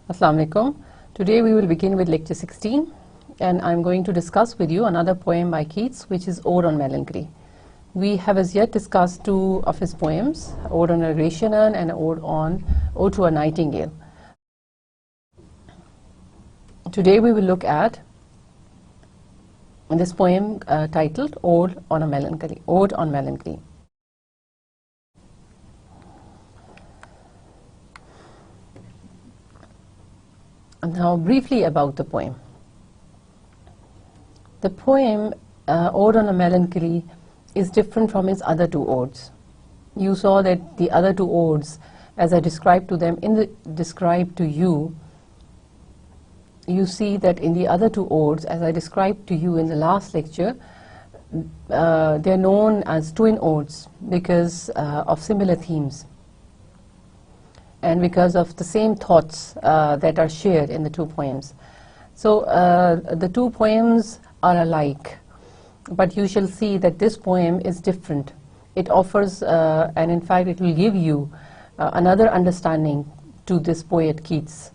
Assalamu alaikum. Today we will begin with lecture 16 and I'm going to discuss with you another poem by Keats, which is Ode on Melancholy. We have as yet discussed two of his poems, Ode on a Grecian Urn and Ode to a Nightingale. Today we will look at this poem titled Ode on a Melancholy. Ode on Melancholy. Now briefly about the poem. The poem Ode on a Melancholy is different from his other two odes. You saw that the other two odes, as I described to them described to you, you see that in the other two odes, as I described to you in the last lecture, they are known as twin odes because of similar themes and because of the same thoughts that are shared in the two poems. So the two poems are alike, but you shall see that this poem is different. It offers, and in fact it will give you another understanding to this poet Keats.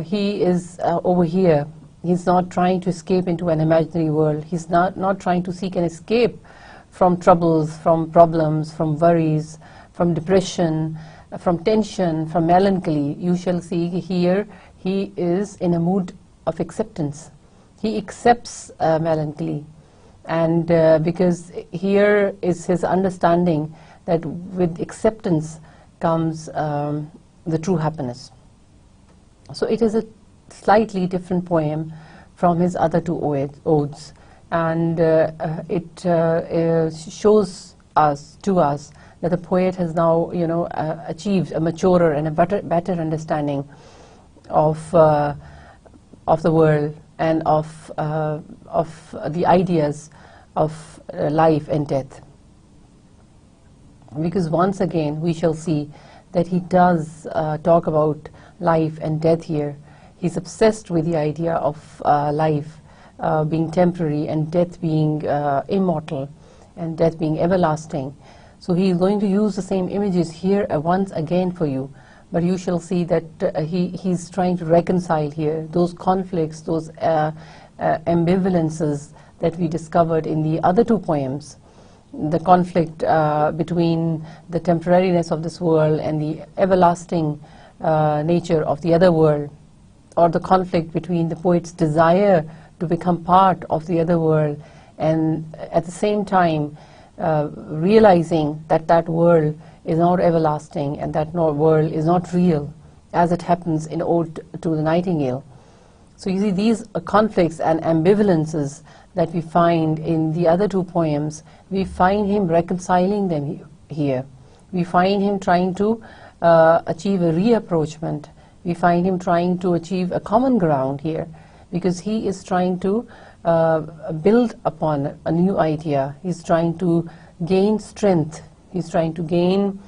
He is over here, he's not trying to escape into an imaginary world. He's not trying to seek an escape from troubles, from problems, from worries, from depression, from tension, from melancholy. You shall see here he is in a mood of acceptance. He accepts melancholy, and because here is his understanding that with acceptance comes the true happiness. So it is a slightly different poem from his other two odes, and it shows to us that the poet has now, achieved a maturer and a better understanding of the world and of the ideas of life and death. Because once again we shall see that he does talk about life and death here. He's obsessed with the idea of life being temporary and death being immortal and death being everlasting. So he is going to use the same images here once again for you, but you shall see that he's trying to reconcile here those conflicts, those ambivalences that we discovered in the other two poems. The conflict between the temporariness of this world and the everlasting nature of the other world, or the conflict between the poet's desire to become part of the other world and at the same time realizing that that world is not everlasting and that world is not real, as it happens in Ode to the Nightingale. So you see these conflicts and ambivalences that we find in the other two poems, we find him reconciling them here. We find him trying to achieve a reapproachment. We find him trying to achieve a common ground here, because he is trying to build upon a new idea. He's trying to gain strength. He's trying to gain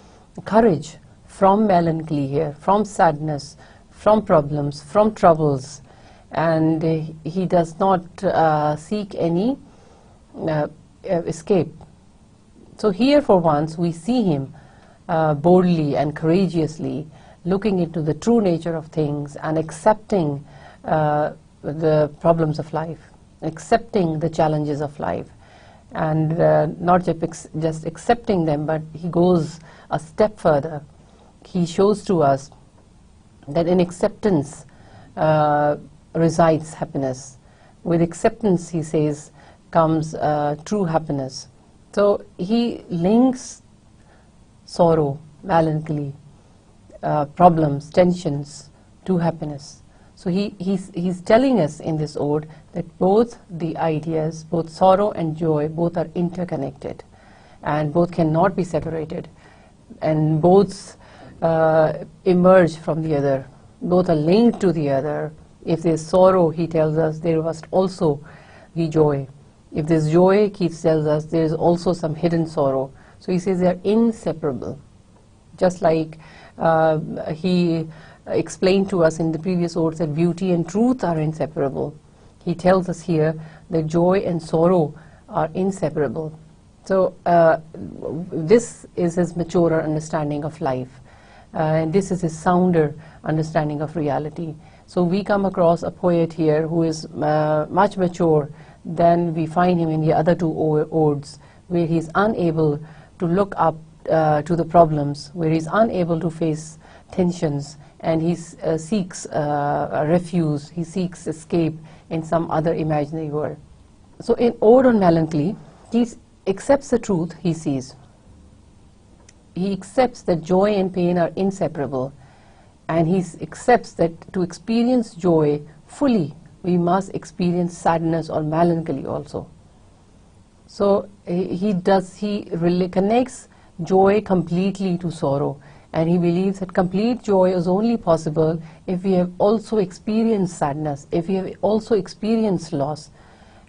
courage from melancholy here, from sadness, from problems, from troubles, and he does not seek any escape. So here for once we see him boldly and courageously looking into the true nature of things and accepting the problems of life, accepting the challenges of life, and not just accepting them, but he goes a step further. He shows to us that in acceptance resides happiness. With acceptance, he says, comes true happiness. So he links sorrow, melancholy, problems, tensions to happiness. So he's telling us in this ode that both the ideas, both sorrow and joy, both are interconnected and both cannot be separated, and both emerge from the other. Both are linked to the other. If there's sorrow, he tells us, there must also be joy. If there's joy, Keats tells us, there is also some hidden sorrow. So he says they are inseparable. Just like he explained to us in the previous odes that beauty and truth are inseparable, he tells us here that joy and sorrow are inseparable. So this is his maturer understanding of life. and this is his sounder understanding of reality. So we come across a poet here who is much mature than we find him in the other two odes, where he is unable to look up to the problems, where he is unable to face tensions, and he seeks a refuge, he seeks escape in some other imaginary world. So in Ode on Melancholy, he accepts the truth he sees. He accepts that joy and pain are inseparable, and he accepts that to experience joy fully, we must experience sadness or melancholy also. So he really connects joy completely to sorrow, and he believes that complete joy is only possible if we have also experienced sadness, if we have also experienced loss.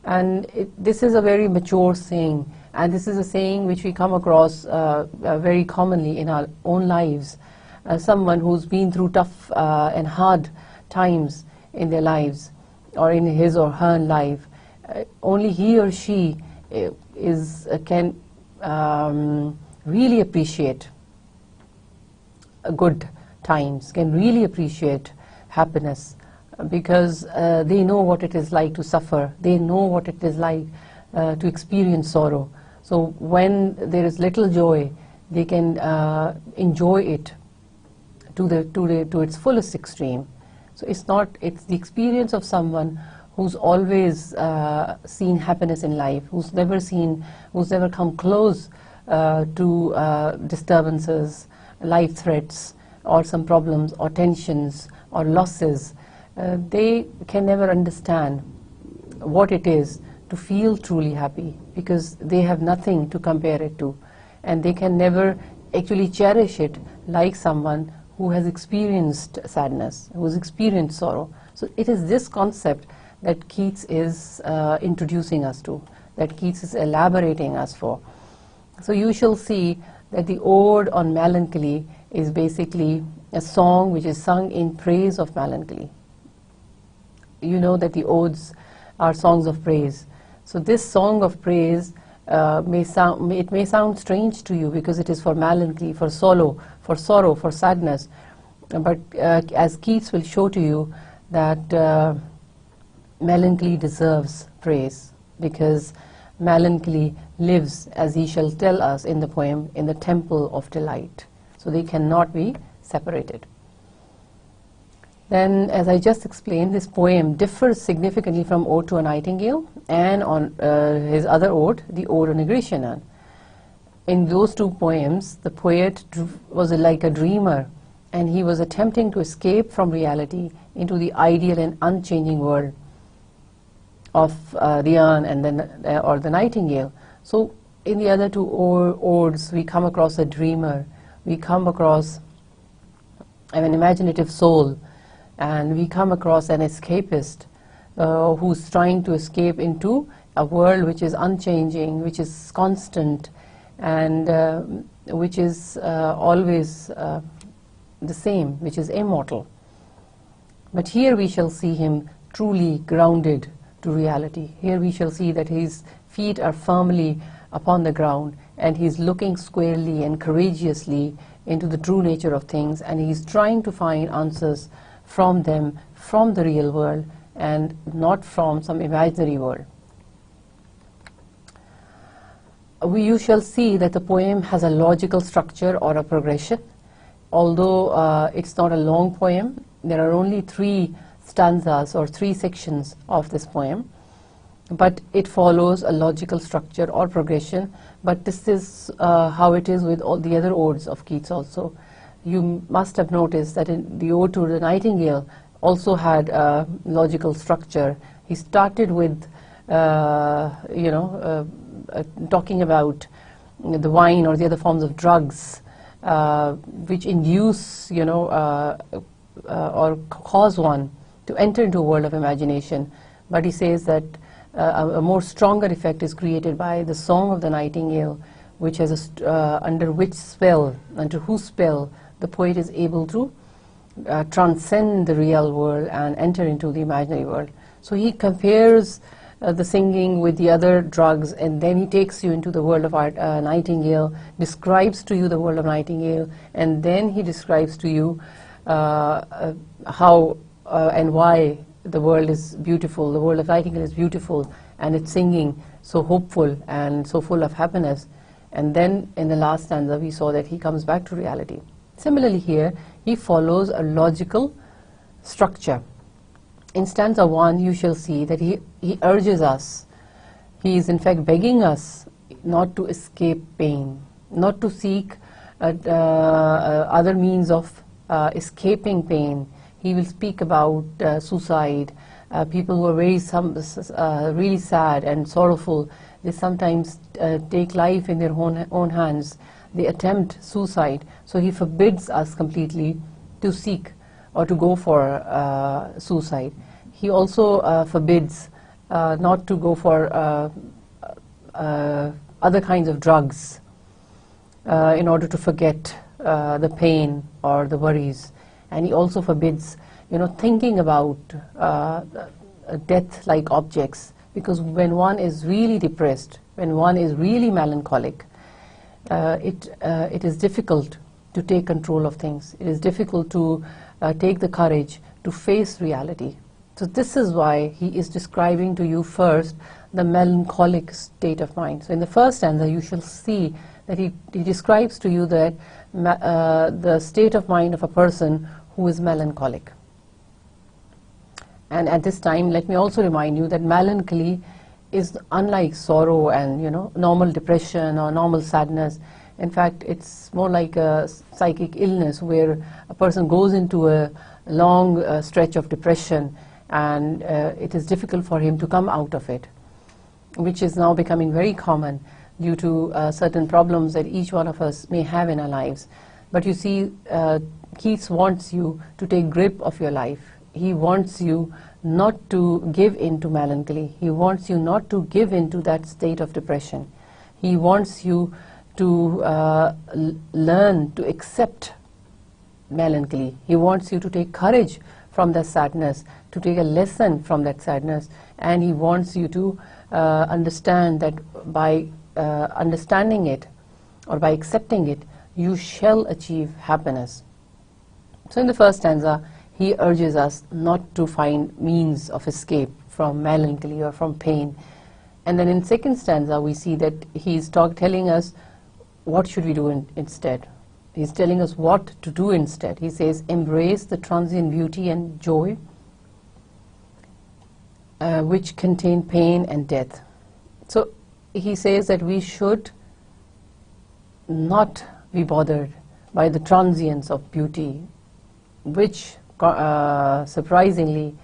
And this is a very mature saying, and this is a saying which we come across very commonly in our own lives. Someone who's been through tough and hard times in their lives, or in his or her life, only he or she can really appreciate good times, can really appreciate happiness, because they know what it is like to suffer, they know what it is like to experience sorrow. So when there is little joy, they can enjoy it to its fullest extreme. So it's the experience of someone who's always seen happiness in life, who's never come close to disturbances, life threats, or some problems, or tensions, or losses. They can never understand what it is to feel truly happy, because they have nothing to compare it to, and they can never actually cherish it like someone who has experienced sadness, who has experienced sorrow. So it is this concept that Keats is introducing us to, that Keats is elaborating us for. So you shall see that the Ode on Melancholy is basically a song which is sung in praise of melancholy. You know that the odes are songs of praise. So this song of praise may sound strange to you, because it is for melancholy, for sorrow, for sadness. But as Keats will show to you, that melancholy deserves praise, because melancholy lives, as he shall tell us in the poem, in the temple of delight. So they cannot be separated. Then, as I just explained, this poem differs significantly from Ode to a Nightingale and on his other ode, the Ode on Egratian. In those two poems, the poet was like a dreamer, and he was attempting to escape from reality into the ideal and unchanging world of the urn and or the nightingale. So in the other two odes, we come across a dreamer, we come across an imaginative soul, and we come across an escapist who's trying to escape into a world which is unchanging, which is constant, and which is always the same, which is immortal. But here we shall see him truly grounded to reality. Here we shall see that his feet are firmly upon the ground, and he's looking squarely and courageously into the true nature of things, and he's trying to find answers from them, from the real world, and not from some imaginary world. You shall see that the poem has a logical structure or a progression. Although it's not a long poem, there are only 3 stanzas or 3 sections of this poem, but it follows a logical structure or progression. But this is how it is with all the other odes of Keats also. You must have noticed that in the Ode to the Nightingale also had a logical structure. He started with talking about the wine or the other forms of drugs which induce or cause one to enter into a world of imagination. But he says that a more stronger effect is created by the song of the nightingale, which has under whose spell the poet is able to transcend the real world and enter into the imaginary world. So he compares the singing with the other drugs, and then he takes you into the world of art, Nightingale, describes to you the world of Nightingale, and then he describes to you how and why the world is beautiful, the world of Nightingale is beautiful, and it's singing so hopeful and so full of happiness. And then in the last stanza we saw that he comes back to reality. Similarly here, he follows a logical structure. In stanza 1 you shall see that he urges us, he is in fact begging us not to escape pain, not to seek other means of escaping pain. He will speak about suicide, people who are really sad and sorrowful. They sometimes take life in their own hands. They attempt suicide. So he forbids us completely to seek or to go for suicide. He also forbids not to go for other kinds of drugs in order to forget the pain or the worries. And he also forbids, thinking about death-like objects, because when one is really depressed, when one is really melancholic, it is difficult to take control of things. It is difficult to take the courage to face reality. So this is why he is describing to you first the melancholic state of mind. So in the first stanza you shall see that he describes to you that the state of mind of a person who is melancholic. And at this time, let me also remind you that melancholy is unlike sorrow and normal depression or normal sadness. In fact, it's more like a psychic illness where a person goes into a long stretch of depression, and it is difficult for him to come out of it, which is now becoming very common due to certain problems that each one of us may have in our lives. But you see, Keats wants you to take grip of your life. He wants you not to give in to melancholy. He wants you not to give in to that state of depression. He wants you to learn to accept melancholy. He wants you to take courage from that sadness, to take a lesson from that sadness, and he wants you to understand that by understanding it or by accepting it, you shall achieve happiness. So in the first stanza, he urges us not to find means of escape from melancholy or from pain. And then in second stanza, we see that he's telling us what should we do instead. He's telling us what to do instead. He says, embrace the transient beauty and joy which contain pain and death. So he says that we should not be bothered by the transience of beauty, which surprisingly,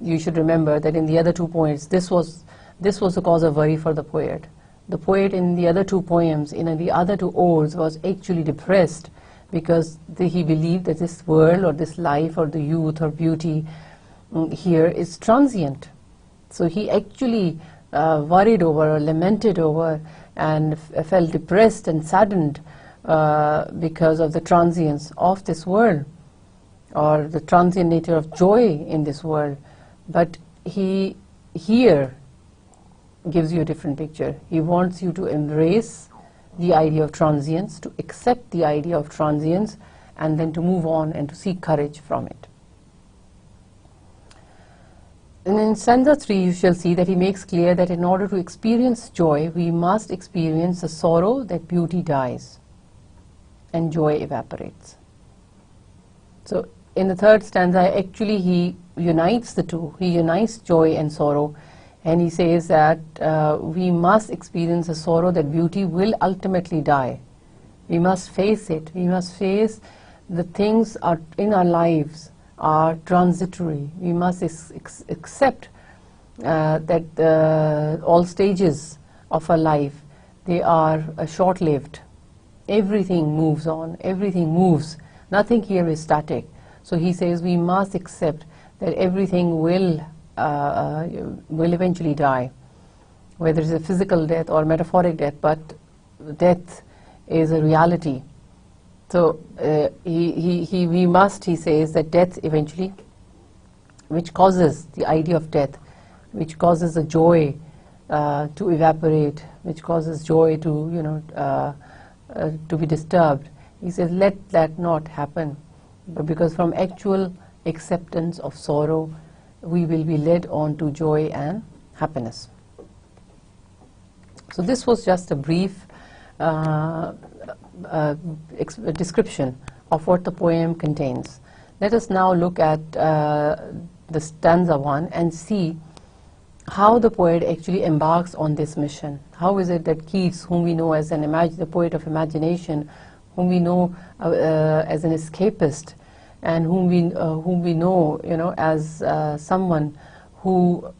you should remember that in the other two poems, this was the cause of worry for the poet. The poet in the other two poems, in the other two odes, was actually depressed because he believed that this world or this life or the youth or beauty here is transient. So he actually worried over, lamented over, and felt depressed and saddened because of the transience of this world, or the transient nature of joy in this world. But he here gives you a different picture. He wants you to embrace the idea of transience, to accept the idea of transience, and then to move on and to seek courage from it. And in stanza 3 you shall see that he makes clear that in order to experience joy, we must experience the sorrow that beauty dies and joy evaporates. So in the third stanza, actually he unites the two. He unites joy and sorrow, and he says that we must experience a sorrow that beauty will ultimately die. We must face it. We must face the things in our lives are transitory. We must accept that all stages of our life, they are short-lived. Everything moves on. Everything moves. Nothing here is static. So he says we must accept that everything will eventually die, whether it's a physical death or metaphoric death, but death is a reality. So we must, he says, that death eventually, which causes the idea of death, which causes the joy to evaporate, which causes joy to, to be disturbed. He says, let that not happen. But because from actual acceptance of sorrow, we will be led on to joy and happiness. So this was just a brief description of what the poem contains. Let us now look at the stanza 1 and see how the poet actually embarks on this mission. How is it that Keats, whom we know as the poet of imagination, whom we know as an escapist, and whom we know, as someone who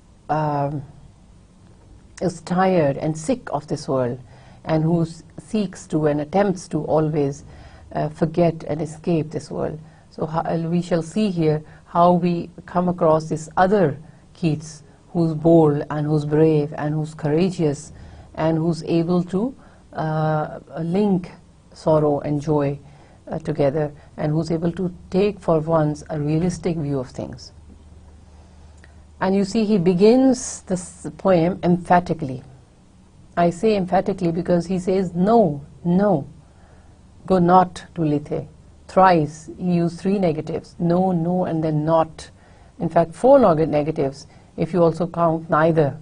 is tired and sick of this world, and who seeks to and attempts to always forget and escape this world. So we shall see here how we come across this other Keats, who's bold and who's brave and who's courageous and who's able to link sorrow and joy together, and who's able to take for once a realistic view of things. And you see, he begins this poem emphatically. I say emphatically because he says, no, no, go not to Lethe. Thrice he used 3 negatives, no, no, and then not. In fact, 4 negatives if you also count neither.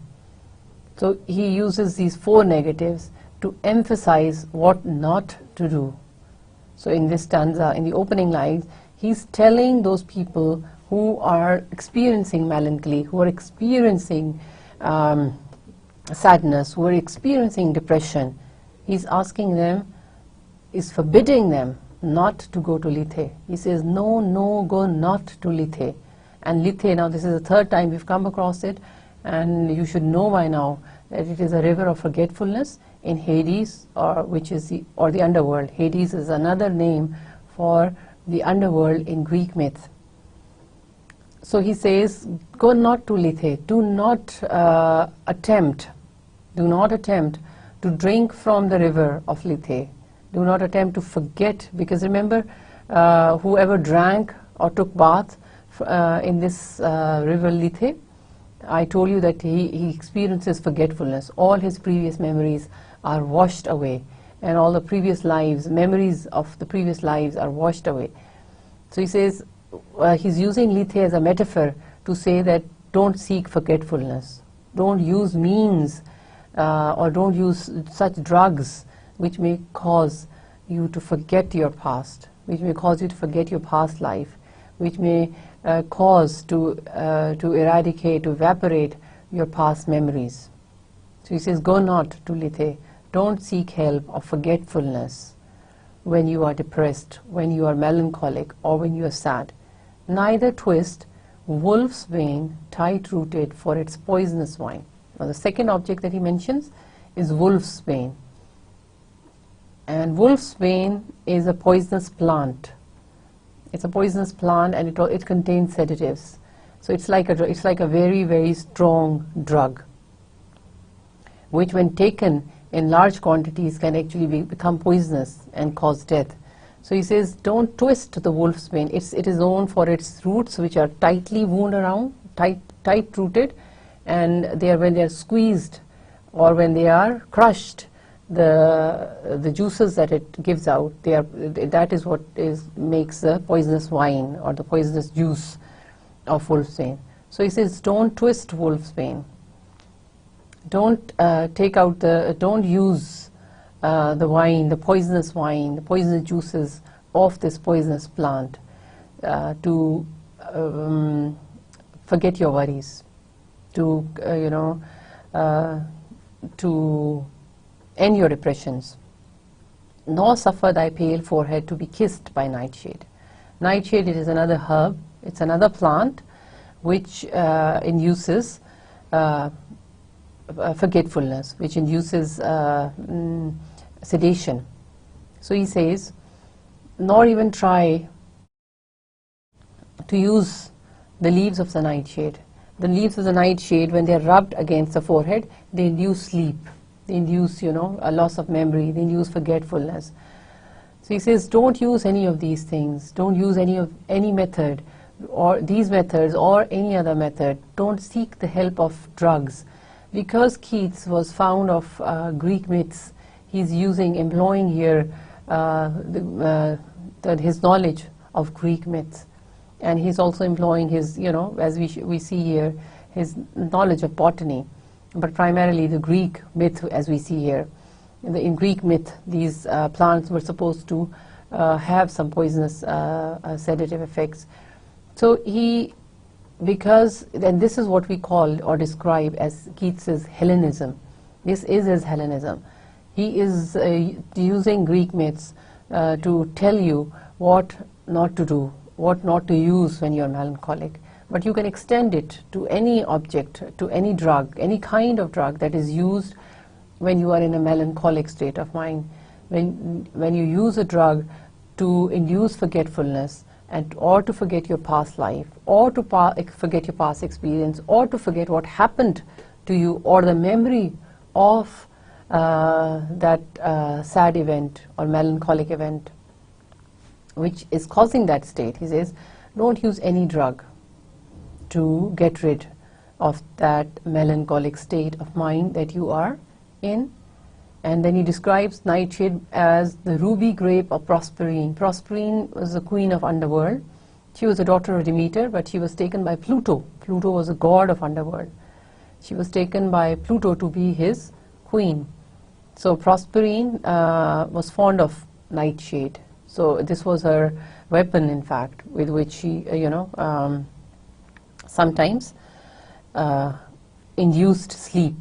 So he uses these 4 negatives to emphasize what not to do. So in this stanza, in the opening lines, he's telling those people who are experiencing melancholy, who are experiencing sadness, who are experiencing depression, he's asking them, is forbidding them not to go to Lethe. He says, no, no, go not to Lethe. And Lethe, now this is the 3rd time we've come across it, and you should know by now that it is a river of forgetfulness in Hades, or the underworld. Hades is another name for the underworld in Greek myth. So he says, go not to Lethe. Do not attempt to drink from the river of Lethe. Do not attempt to forget, because remember, whoever drank or took bath in this river Lethe, I told you that he experiences forgetfulness. All his previous memories are washed away, and all the previous lives, memories of the previous lives are washed away. So he says, he's using Lethe as a metaphor to say that don't seek forgetfulness. Don't use means or don't use such drugs which may cause you to forget your past, which may cause you to forget your past life, which may cause to eradicate, to evaporate your past memories. So he says, go not to Lethe. Don't seek help of forgetfulness when you are depressed, when you are melancholic, or when you are sad. Neither twist wolf's bane tight-rooted for its poisonous wine. Now the second object that he mentions is wolf's bane. And wolf's bane is a poisonous plant. It's a poisonous plant, and it contains sedatives. So it's like a very, very strong drug, which when taken in large quantities can actually become poisonous and cause death. So he says, don't twist the wolf's bane. It is known for its roots, which are tightly wound around, tight-rooted, and when they are squeezed or when they are crushed, the juices that it gives out, that is what makes the poisonous wine or the poisonous juice of wolf's bane. So he says, don't twist wolf's bane. Don't don't use the wine, the poisonous juices of this poisonous plant to forget your worries, to end your depressions. Nor suffer thy pale forehead to be kissed by nightshade. Nightshade, it is another herb, it's another plant which induces forgetfulness, which induces sedation. So he says, nor even try to use the leaves of the nightshade. The leaves of the nightshade, when they are rubbed against the forehead, they induce sleep. They induce, a loss of memory. They induce forgetfulness. So he says, don't use any of these things. Don't use any method or these methods or any other method, don't seek the help of drugs. Because Keats was fond of Greek myths, he's employing here his knowledge of Greek myths, and he's also employing his, as we see here, his knowledge of botany, but primarily the Greek myth, as we see here. In Greek myth, these plants were supposed to have some poisonous sedative effects. So then this is what we call or describe as Keats's Hellenism. This is his Hellenism. He is using Greek myths to tell you what not to do, what not to use when you're melancholic. But you can extend it to any object, to any drug, any kind of drug that is used when you are in a melancholic state of mind. When you use a drug to induce forgetfulness, or to forget your past life, or to forget your past experience, or to forget what happened to you, or the memory of that sad event or melancholic event which is causing that state. He says, don't use any drug to get rid of that melancholic state of mind that you are in. And then he describes Nightshade as the ruby grape of Proserpine. Proserpine was the queen of underworld. She was a daughter of Demeter, but she was taken by Pluto. Pluto was a god of underworld. She was taken by Pluto to be his queen. So Proserpine was fond of Nightshade. So this was her weapon, in fact, with which she, sometimes induced sleep.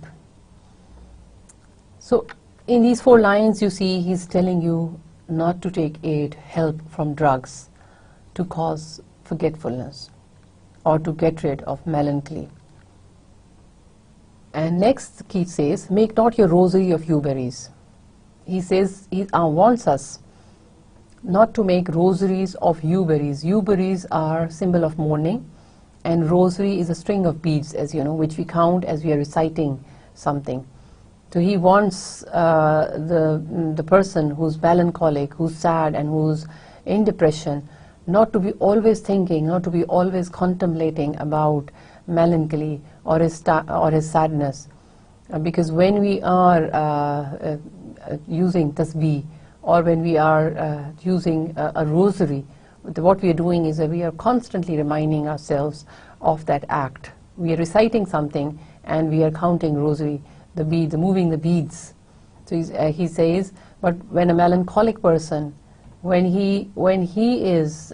So in these 4 lines, you see he's telling you not to take help from drugs to cause forgetfulness or to get rid of melancholy. And next Keats says, make not your rosary of yewberries. He says, he wants us not to make rosaries of yewberries. Yewberries are symbol of mourning, and rosary is a string of beads, as you know, which we count as we are reciting something. So he wants the person who's melancholic, who's sad, and who's in depression, not to be always thinking, not to be always contemplating about melancholy or his sadness. Because when we are using tasbih, or when we are using a rosary, what we are doing is that we are constantly reminding ourselves of that act. We are reciting something and we are counting rosary, the beads, moving the beads. So he says, but when a melancholic person, when he is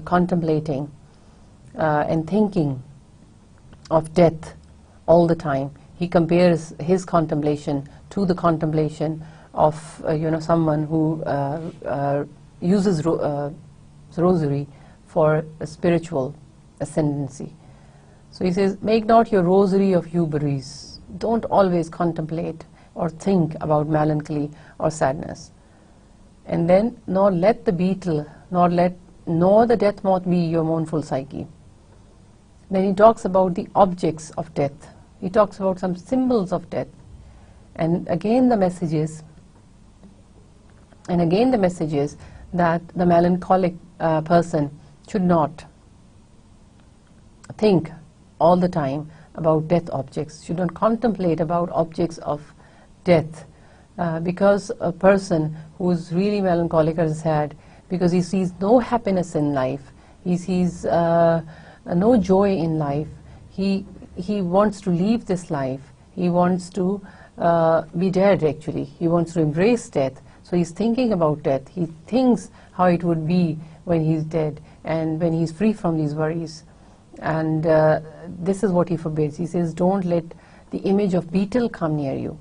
contemplating and thinking of death all the time, he compares his contemplation to the contemplation of someone who uses rosary for a spiritual ascendancy. So he says, make not your rosary of yewberries. Don't always contemplate or think about melancholy or sadness. And then, nor let the beetle, nor the death moth be your mournful psyche. Then he talks about the objects of death. He talks about some symbols of death. And again the message is that the melancholic person should not think all the time about death objects, should not contemplate about objects of death, because a person who is really melancholic or sad, because he sees no happiness in life, he sees no joy in life, he wants to leave this life, he wants to be dead actually, he wants to embrace death. So he's thinking about death, he thinks how it would be when he's dead and when he's free from these worries. And this is what he forbids. He says, don't let the image of beetle come near you.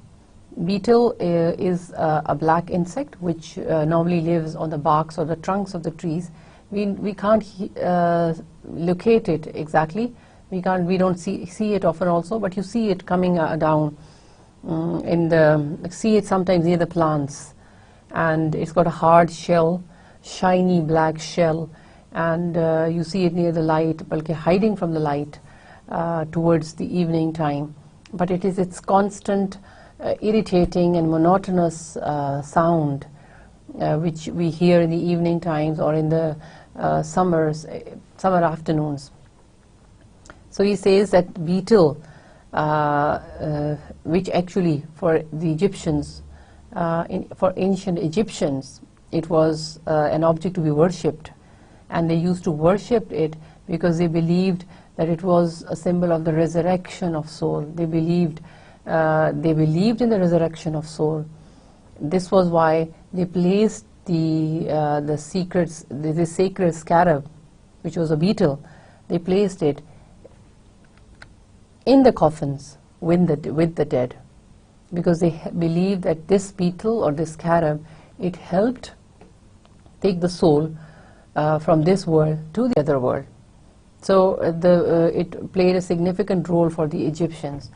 Beetle is a black insect which normally lives on the barks or the trunks of the trees. We can't locate it exactly. We don't see it often also, but you see it coming down see it sometimes near the plants, and it's got a hard shell, shiny black shell, and you see it near the light, hiding from the light towards the evening time. But it is its constant irritating and monotonous sound which we hear in the evening times or in the summer afternoons. So he says that beetle, which actually for the Egyptians, for ancient Egyptians, it was an object to be worshipped, and they used to worship it because they believed that it was a symbol of the resurrection of soul. They believed in the resurrection of soul. This was why they placed the sacred scarab, which was a beetle. They placed it in the coffins with the dead, because they believed that this beetle or this scarab, it helped take the soul from this world to the other world. So it played a significant role for the Egyptians,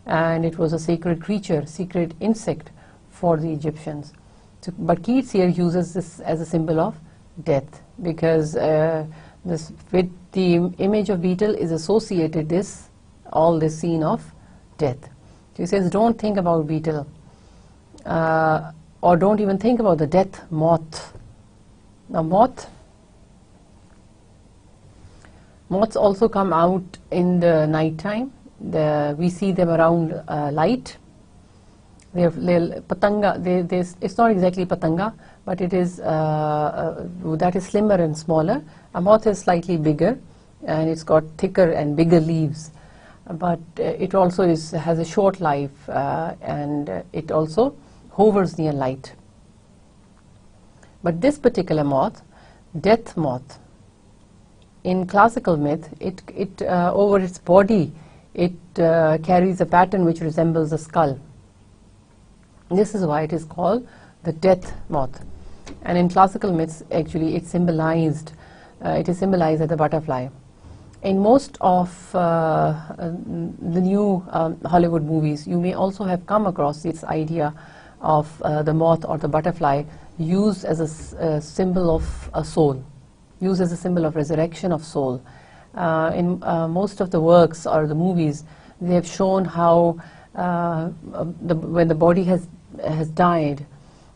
and it was a sacred creature, sacred insect for the Egyptians. So, but Keats here uses this as a symbol of death, because with the image of beetle is associated all this scene of death. So he says, don't think about beetle, or don't even think about the death moth. Now moths also come out in the night time. We see them around light. They're patanga. It's not exactly patanga, but it is that is slimmer and smaller. A moth is slightly bigger, and it's got thicker and bigger leaves. But it also has a short life, and it also hovers near light. But this particular moth, death moth, in classical myth, it over its body, it carries a pattern which resembles a skull. This is why it is called the death moth. And in classical myths, actually, it is symbolized as a butterfly. In most of the new Hollywood movies, you may also have come across this idea of the moth or the butterfly used as a symbol of a soul, used as a symbol of resurrection of soul. In most of the works or the movies, they have shown how when the body has died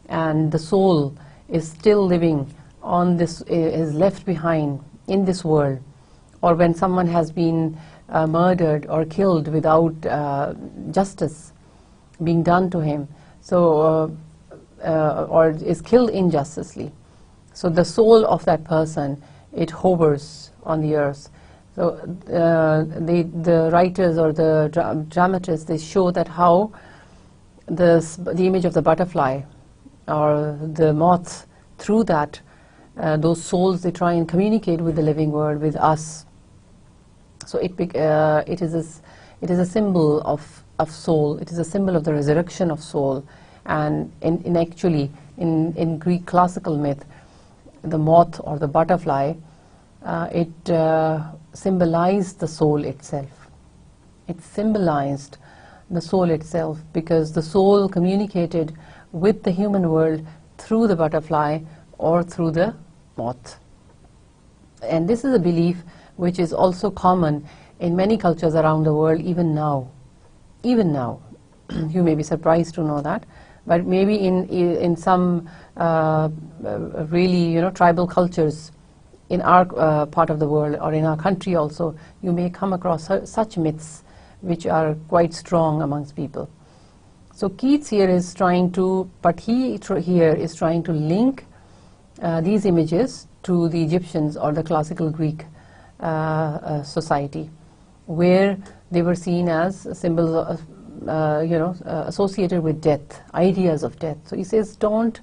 and the soul is still living on this, is left behind in this world, or when someone has been murdered or killed without justice being done to him, so or is killed injustly, so the soul of that person, it hovers on the earth. So the writers or the dramatists, they show that how the image of the butterfly or the moth, through that those souls, they try and communicate with the living world, with us. So it is a symbol of soul. It is a symbol of the resurrection of soul. And in Greek classical myth, the moth or the butterfly, it symbolized the soul itself. It symbolized the soul itself, because the soul communicated with the human world through the butterfly or through the moth. And this is a belief which is also common in many cultures around the world, even now. Even now. You may be surprised to know that, but maybe in some really tribal cultures in our part of the world, or in our country also, you may come across such myths which are quite strong amongst people. So Keats here is trying to, here is trying to link these images to the Egyptians or the classical Greek society, where they were seen as symbols of, associated with death, ideas of death. So he says, don't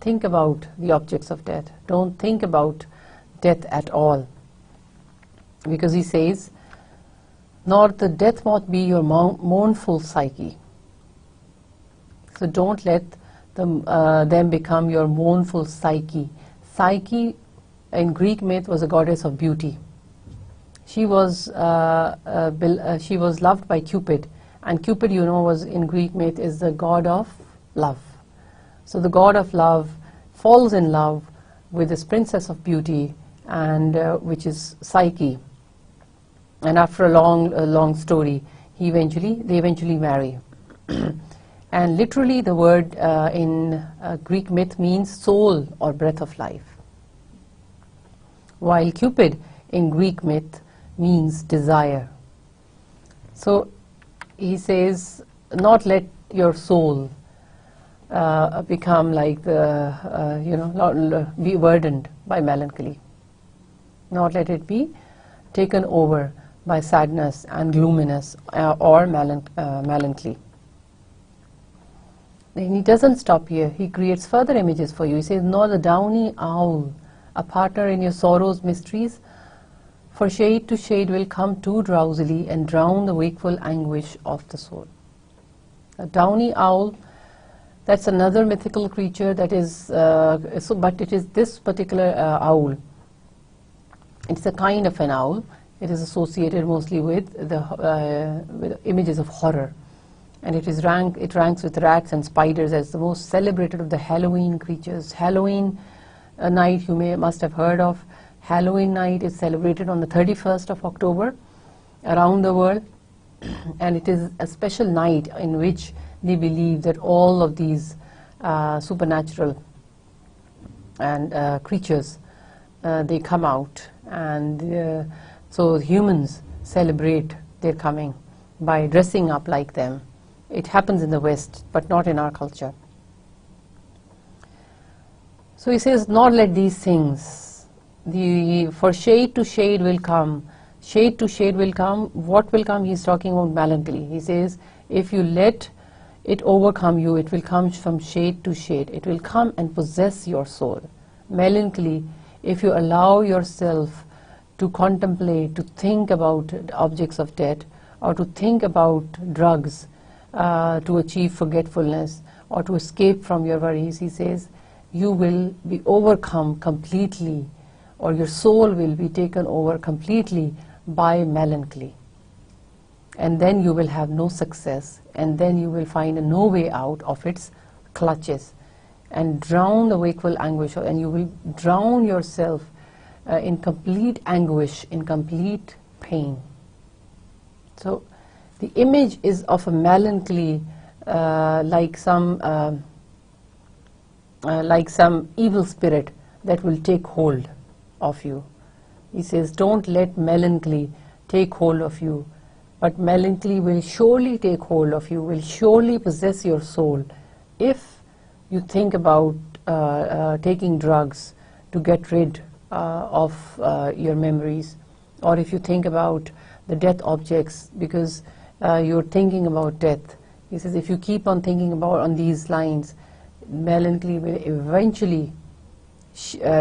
think about the objects of death. Don't think about death at all. Because he says, nor the death moth be your mournful psyche. So don't let them become your mournful psyche. Psyche in Greek myth was a goddess of beauty. She was loved by Cupid, and Cupid, was in Greek myth is the god of love. So the god of love falls in love with this princess of beauty, and which is Psyche. And after a long story, they eventually marry. And literally, the word in Greek myth means soul or breath of life. while Cupid in Greek myth means desire. So he says, not let your soul become like the, be burdened by melancholy. Not let it be taken over by sadness and gloominess or melancholy. And he doesn't stop here. He creates further images for you. He says, nor the downy owl, a partner in your sorrow's mysteries, for shade to shade will come too drowsily and drown the wakeful anguish of the soul. A downy owl, that's another mythical creature that is, but it is this particular owl. It's a kind of an owl. It is associated mostly with with images of horror. And it ranks with rats and spiders as the most celebrated of the Halloween creatures. Halloween night you must have heard of. Halloween night is celebrated on the 31st of October around the world, and it is a special night in which they believe that all of these supernatural and creatures they come out, and so humans celebrate their coming by dressing up like them. It happens in the West, but not in our culture. So he says, not let these things, for shade to shade will come. Shade to shade will come. What will come? He's talking about melancholy. He says, if you let it overcome you, it will come from shade to shade. It will come and possess your soul. Melancholy, if you allow yourself to contemplate, to think about objects of death, or to think about drugs, to achieve forgetfulness or to escape from your worries, he says, you will be overcome completely, or your soul will be taken over completely by melancholy. And then you will have no success, and then you will find no way out of its clutches and drown the wakeful anguish, and you will drown yourself in complete anguish, in complete pain. So the image is of a melancholy, like some evil spirit that will take hold of you. He says, don't let melancholy take hold of you, but melancholy will surely take hold of you, will surely possess your soul if you think about taking drugs to get rid of your memories, or if you think about the death objects because you're thinking about death. He says, if you keep on thinking about on these lines, melancholy will eventually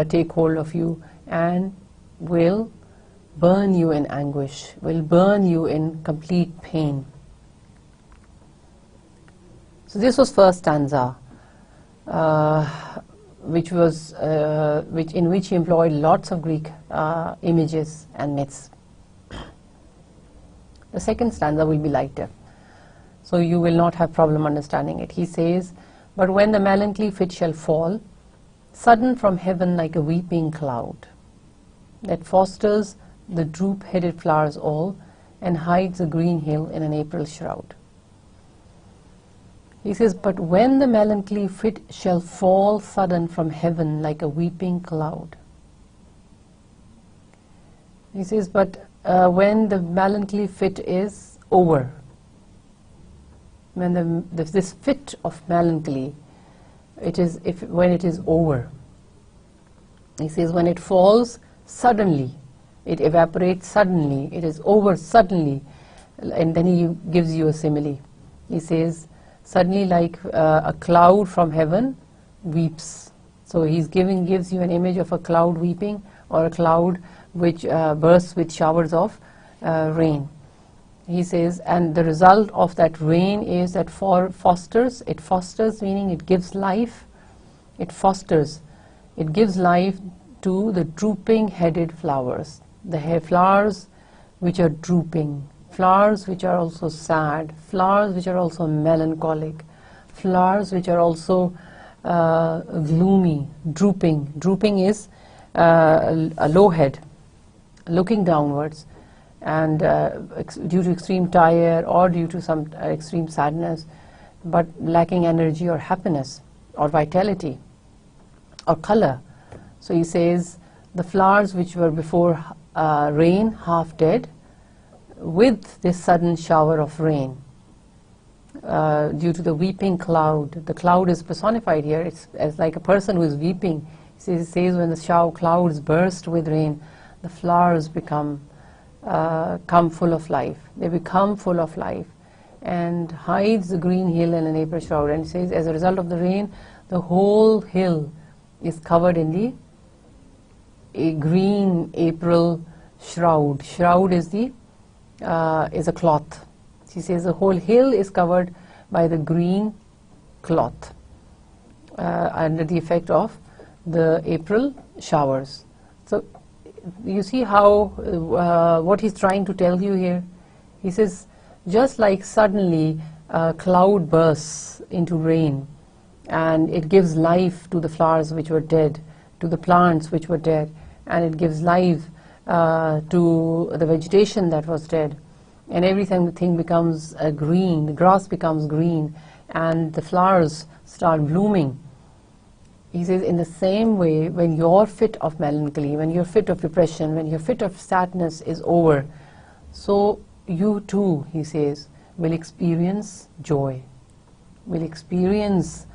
take hold of you and will burn you in anguish, will burn you in complete pain. So this was first stanza, in which he employed lots of Greek images and myths. The second stanza will be lighter, so you will not have problem understanding it. He says, but when the melancholy fit shall fall, sudden from heaven like a weeping cloud, that fosters the droop-headed flowers all, and hides a green hill in an April shroud. He says, but when the melancholy fit shall fall sudden from heaven like a weeping cloud. He says, but when the melancholy fit is over, when this fit of melancholy, when it is over. He says, when it falls suddenly, it evaporates suddenly, it is over suddenly, and then he gives you a simile. He says, suddenly like a cloud from heaven weeps. So he's gives you an image of a cloud weeping, or a cloud which bursts with showers of rain. He says, and the result of that rain is that it fosters, meaning it gives life, it fosters, it gives life to the drooping-headed flowers, the flowers which are drooping, flowers which are also sad, flowers which are also melancholic, flowers which are also gloomy, drooping. Drooping is a low head, looking downwards, and due to extreme tire or due to some extreme sadness, but lacking energy or happiness or vitality or color. So he says, the flowers which were before rain, half dead, with this sudden shower of rain. Due to the weeping cloud. The cloud is personified here. It's as like a person who is weeping. It says when the clouds burst with rain, the flowers come full of life. They become full of life, and hides the green hill in an April shroud. And it says as a result of the rain, the whole hill is covered in a green April shroud. Shroud is a cloth. She says the whole hill is covered by the green cloth under the effect of the April showers. So you see how what he's trying to tell you here. He says just like suddenly a cloud bursts into rain and it gives life to the flowers which were dead, to the plants which were dead, and it gives life to the vegetation that was dead. And everything, the thing becomes green, the grass becomes green, and the flowers start blooming. He says, in the same way, when your fit of melancholy, when your fit of depression, when your fit of sadness is over, so you too, he says, will experience joy, will experience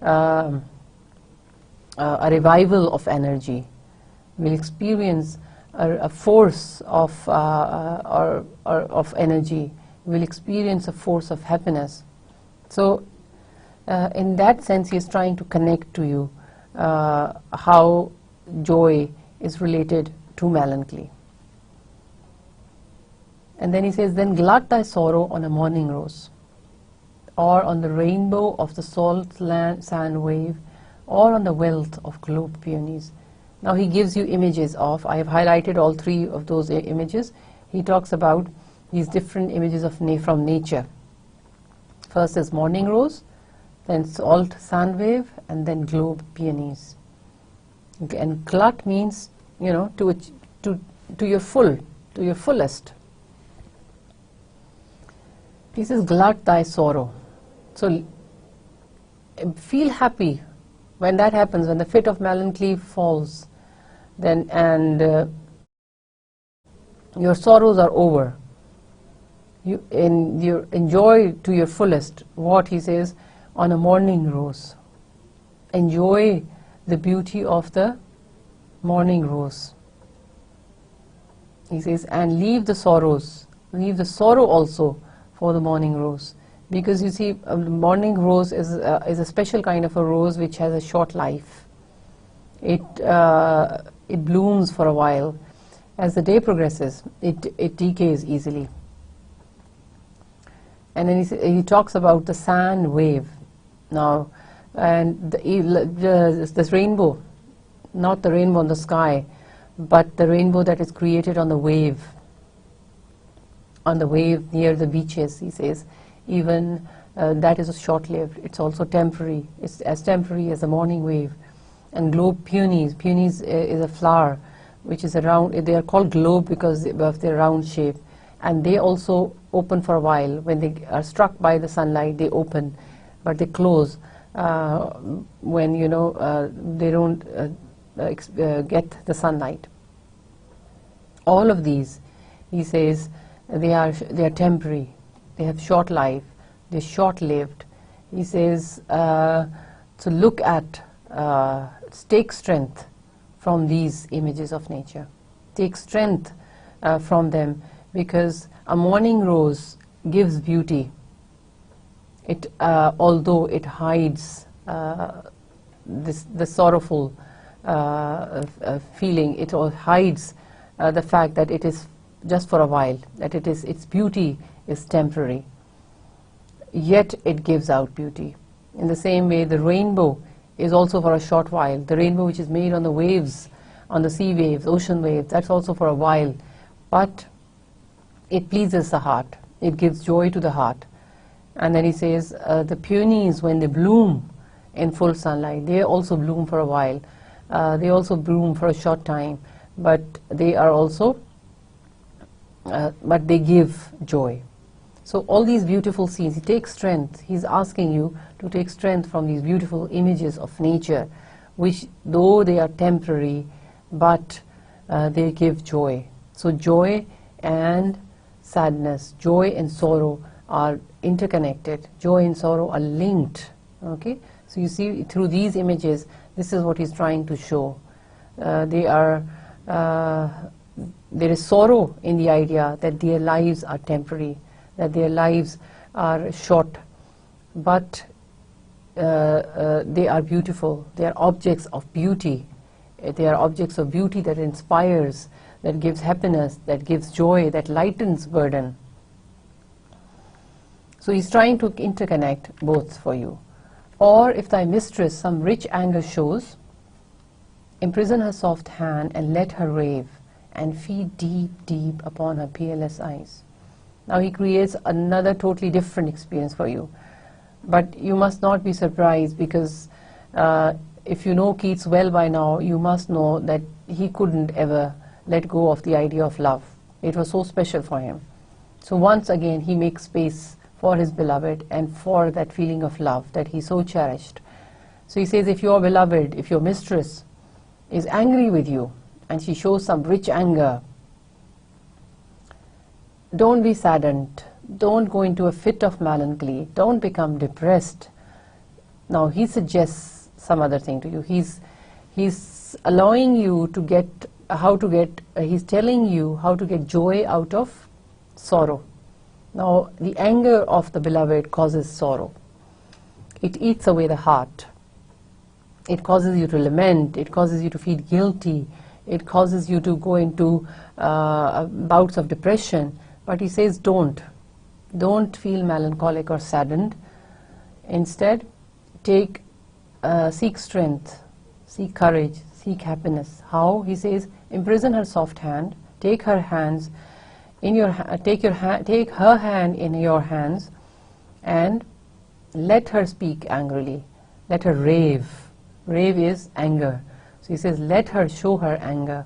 a revival of energy, will experience a force of energy, will experience a force of happiness. So in that sense he is trying to connect to you how joy is related to melancholy. And then he says, then glut thy sorrow on a morning rose, or on the rainbow of the salt sand wave, or on the wealth of globe peonies. Now he gives you images of, I have highlighted all three of those images. He talks about these different images of from nature. First is morning rose, then salt sand wave, and then globe peonies. Okay, and glut means, you know, to your fullest. He says, glut thy sorrow. So feel happy when that happens, when the fit of melancholy falls. Then your sorrows are over. You enjoy to your fullest what he says on a morning rose. Enjoy the beauty of the morning rose. He says, and leave the sorrows, leave the sorrow also for the morning rose, because you see, the morning rose is a special kind of a rose which has a short life. It blooms for a while. As the day progresses, it decays easily. And then he talks about the sand wave now, and this rainbow, not the rainbow in the sky, but the rainbow that is created on the wave near the beaches. He says, even that is short-lived. It's also temporary. It's as temporary as the morning wave. And globe peonies. Peonies is a flower which is around. They are called globe because of their round shape, and they also open for a while. When they are struck by the sunlight, they open, but they close when they don't get the sunlight. All of these, he says, they are temporary. They have short life. They're short-lived. He says to look at. Take strength from these images of nature. Take strength from them, because a morning rose gives beauty. It, although it hides the sorrowful feeling, it all hides the fact that it is just for a while, that its beauty is temporary. Yet it gives out beauty. In the same way, the rainbow is also for a short while. The rainbow which is made on the waves, on the sea waves, ocean waves, that's also for a while. But it pleases the heart. It gives joy to the heart. And then he says, the peonies, when they bloom in full sunlight, they also bloom for a while. They also bloom for a short time. But they are also, but they give joy. So all these beautiful scenes, he takes strength. He's asking you to take strength from these beautiful images of nature, which, though they are temporary, but they give joy. So joy and sadness, joy and sorrow are interconnected. Joy and sorrow are linked. Okay, so you see through these images, this is what he's trying to show. There is sorrow in the idea that their lives are temporary, that their lives are short, but they are beautiful. They are objects of beauty. They are objects of beauty that inspires, that gives happiness, that gives joy, that lightens burden. So he's trying to interconnect both for you. Or if thy mistress some rich anger shows, imprison her soft hand and let her rave, and feed deep, deep upon her peerless eyes. Now he creates another totally different experience for you. But you must not be surprised, because if you know Keats well by now, you must know that he couldn't ever let go of the idea of love. It was so special for him. So once again he makes space for his beloved and for that feeling of love that he so cherished. So he says, if your beloved, if your mistress is angry with you and she shows some rich anger, don't be saddened. Don't go into a fit of melancholy. Don't become depressed. Now he suggests some other thing to you. He's allowing you to get he's telling you how to get joy out of sorrow. Now the anger of the beloved causes sorrow. It eats away the heart. It causes you to lament. It causes you to feel guilty. It causes you to go into bouts of depression. But he says, don't feel melancholic or saddened. Instead, seek strength, seek courage, seek happiness. How? He says, imprison her soft hand, take her hands in your take her hand in your hands, and let her speak angrily. Let her rave. Rave is anger. So he says, let her show her anger.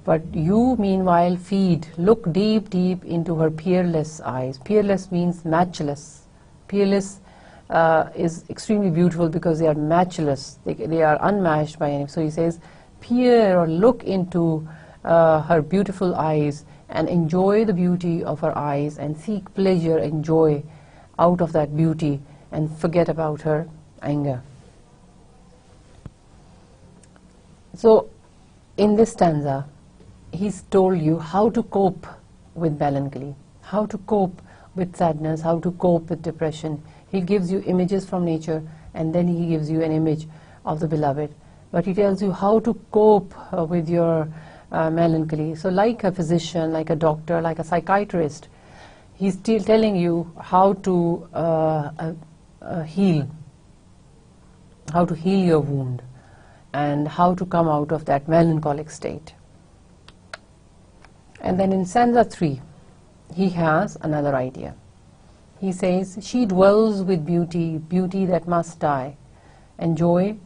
But you, meanwhile, feed, look deep, deep into her peerless eyes. Peerless means matchless. Peerless is extremely beautiful because they are matchless. They are unmatched by any. So he says, peer or look into her beautiful eyes and enjoy the beauty of her eyes and seek pleasure and joy out of that beauty and forget about her anger. So in this stanza, he's told you how to cope with melancholy, how to cope with sadness, how to cope with depression. He gives you images from nature, and then he gives you an image of the beloved. But he tells you how to cope with your melancholy. So like a physician, like a doctor, like a psychiatrist, he's still telling you how to heal your wound and how to come out of that melancholic state. And then in stanza 3, he has another idea. He says, she dwells with beauty, beauty that must die, and joy,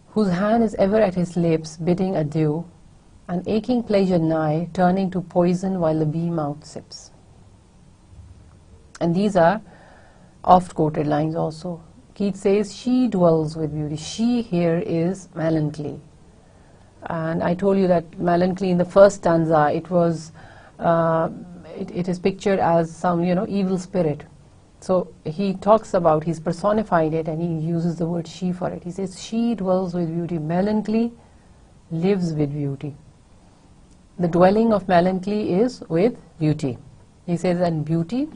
whose hand is ever at his lips, bidding adieu, an aching pleasure nigh, turning to poison while the bee mouth sips. And these are oft-quoted lines also. Keats says, she dwells with beauty. She here is melancholy. And I told you that melancholy in the first stanza, it was, it is pictured as some, evil spirit. So he talks about, he's personified it, and he uses the word she for it. He says, she dwells with beauty. Melancholy lives with beauty. The dwelling of melancholy is with beauty. He says, and beauty,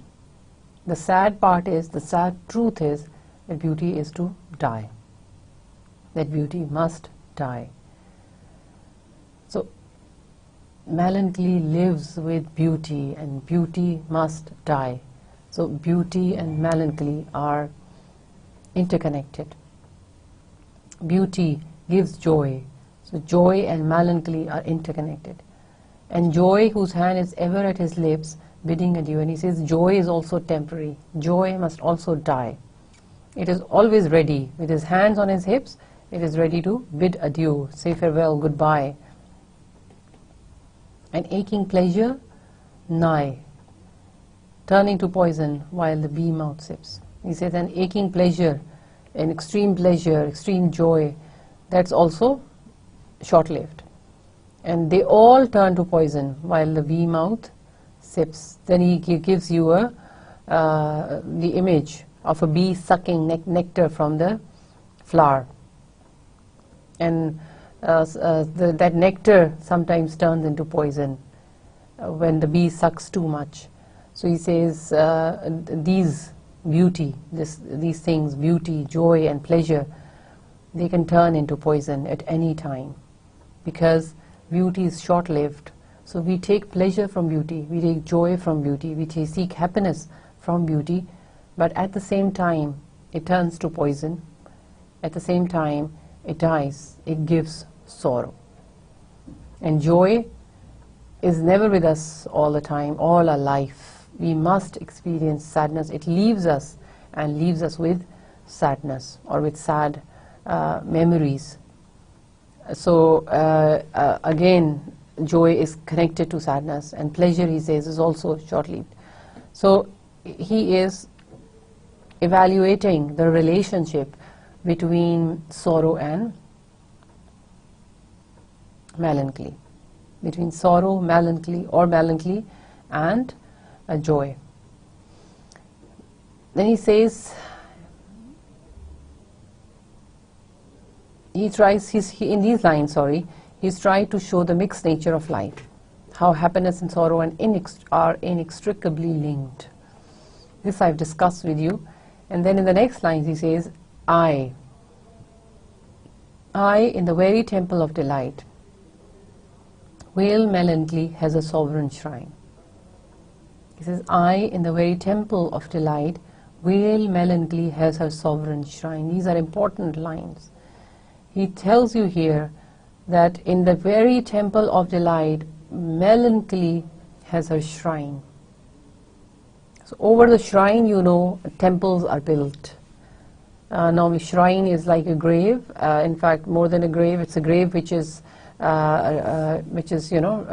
the sad part is, the sad truth is, that beauty is to die. That beauty must die. So melancholy lives with beauty, and beauty must die. So beauty and melancholy are interconnected. Beauty gives joy. So joy and melancholy are interconnected. And joy, whose hand is ever at his lips, bidding adieu. And he says joy is also temporary. Joy must also die. It is always ready. With his hands on his hips, it is ready to bid adieu, say farewell, goodbye. An aching pleasure nigh, turning to poison while the bee mouth sips. He says an aching pleasure, an extreme joy, that's also short-lived. and they all turn to poison while the bee mouth sips. Then he gives you the image of a bee sucking nectar from the flower, and that nectar sometimes turns into poison when the bee sucks too much. So he says these things, beauty, joy and pleasure, they can turn into poison at any time, because beauty is short-lived. So we take pleasure from beauty, we take joy from beauty, we seek happiness from beauty, but at the same time it turns to poison. At the same time it dies, it gives sorrow. And joy is never with us all the time, all our life. We must experience sadness. It leaves us, and leaves us with sadness or with sad memories. So again, joy is connected to sadness, and pleasure, he says, is also short-lived. So he is evaluating the relationship between sorrow and melancholy, between sorrow, melancholy and joy. Then he says, in these lines, he's trying to show the mixed nature of life, how happiness and sorrow are inextricably linked. This I've discussed with you. And then in the next lines he says, I in the very temple of delight, whale melancholy has a sovereign shrine. He says, I in the very temple of delight, whale melancholy has her sovereign shrine. These are important lines. He tells you here that in the very temple of delight, melancholy has her shrine. So over the shrine, temples are built. Normally shrine is like a grave. In fact, more than a grave, it's a grave which is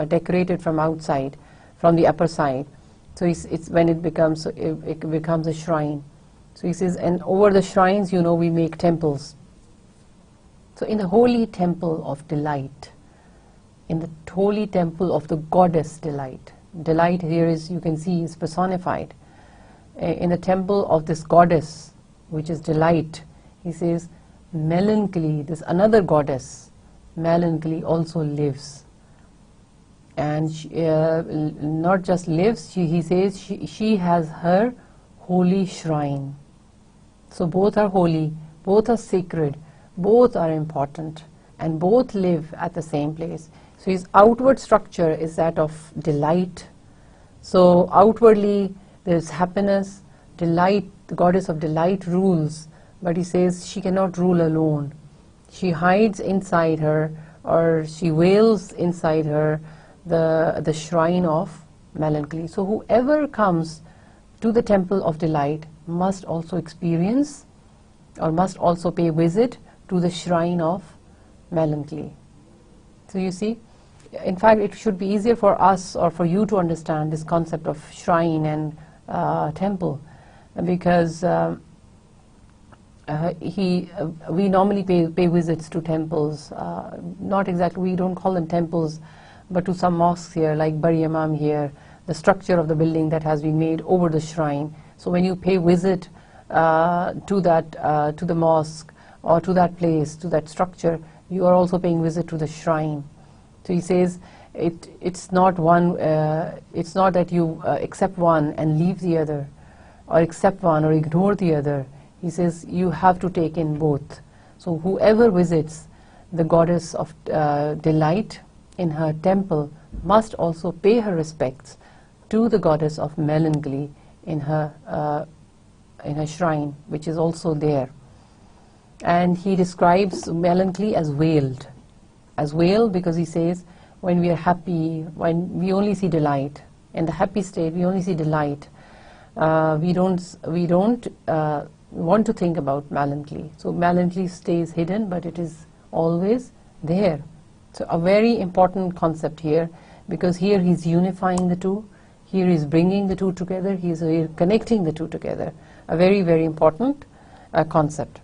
decorated from outside, from the upper side. So it's when it becomes a shrine. So he says, and over the shrines, we make temples. So in the holy temple of delight, in the holy temple of the goddess delight, delight here is, you can see, is personified. In the temple of this goddess, which is delight, he says, melancholy, this another goddess, melancholy also lives. And she, not just lives, he says she has her holy shrine. So both are holy, both are sacred, both are important, and both live at the same place. So his outward structure is that of delight. So outwardly there's happiness, delight, the goddess of delight rules, but he says she cannot rule alone. She hides inside her, or she wails inside her, the shrine of melancholy. So whoever comes to the temple of delight must also experience, or must also pay visit to the shrine of melancholy. So you see, in fact, it should be easier for us or for you to understand this concept of shrine and temple, because we normally pay visits to temples. Not exactly, we don't call them temples, but to some mosques here, like Bari Imam here, the structure of the building that has been made over the shrine. So when you pay visit to the mosque or to that place, to that structure, you are also paying visit to the shrine. So he says it's not that you accept one and leave the other, or accept one or ignore the other. He says you have to take in both. So whoever visits the goddess of delight in her temple must also pay her respects to the goddess of melancholy in her shrine, which is also there. And he describes melancholy as veiled. As veiled because he says when we are happy, when we only see delight. In the happy state, we only see delight. We don't want to think about melancholy. So melancholy stays hidden, but it is always there. So a very important concept here, because here he's unifying the two. Here he's bringing the two together. He's connecting the two together. A very, very important concept.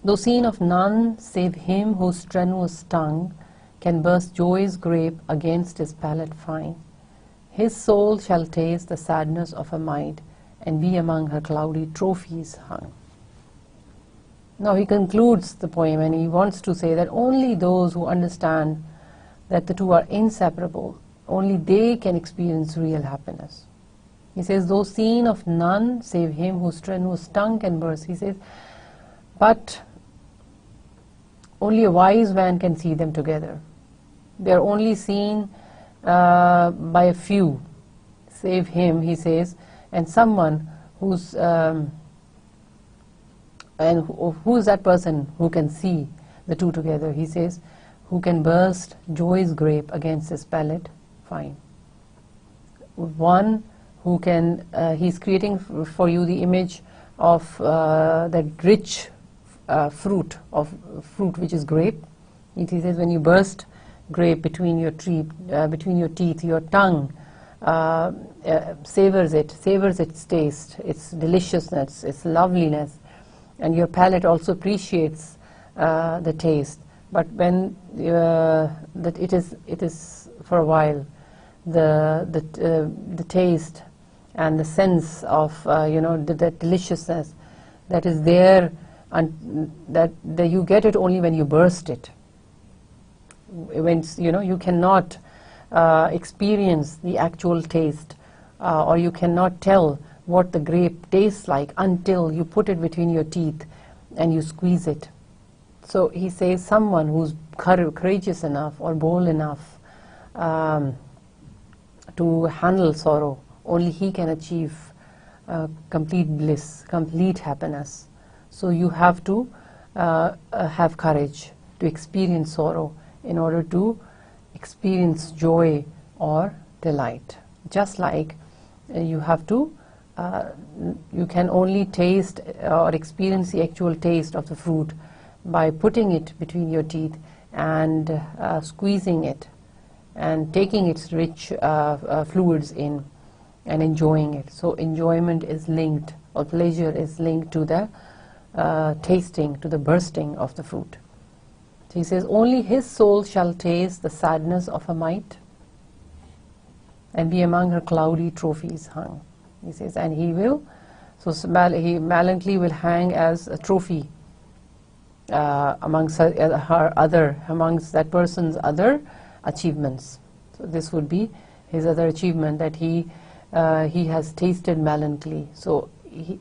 Though seen of none save him whose strenuous tongue can burst joy's grape against his palate fine. His soul shall taste the sadness of a maid, and be among her cloudy trophies hung. Now he concludes the poem, and he wants to say that only those who understand that the two are inseparable, only they can experience real happiness. He says, though seen of none save him whose tongue can burst, he says, but only a wise man can see them together. They are only seen by a few, save him, he says, and someone who's who is that person who can see the two together? He says, who can burst joy's grape against his palate fine. One who can, he's creating for you the image of that rich fruit which is grape. He says, when you burst grape between your teeth, your tongue savors its taste, its deliciousness, its loveliness, and your palate also appreciates the taste. But when that it is for a while, the taste and the sense of that deliciousness that is there, and that you get it only when you burst it. When you cannot experience the actual taste, or you cannot tell what the grape tastes like until you put it between your teeth and you squeeze it. So he says, someone who's courageous enough or bold enough to handle sorrow, only he can achieve complete bliss, complete happiness. So you have to have courage to experience sorrow in order to experience joy or delight. Just like you have to, you can only taste or experience the actual taste of the fruit by putting it between your teeth and squeezing it and taking its rich fluids in and enjoying it. So enjoyment is linked, or pleasure is linked to the tasting, to the bursting of the fruit. So he says, only his soul shall taste the sadness of a mite and be among her cloudy trophies hung. He says, and he will, so Melancholy will hang as a trophy amongst that person's other achievements. So this would be his other achievement, that he has tasted melancholy. So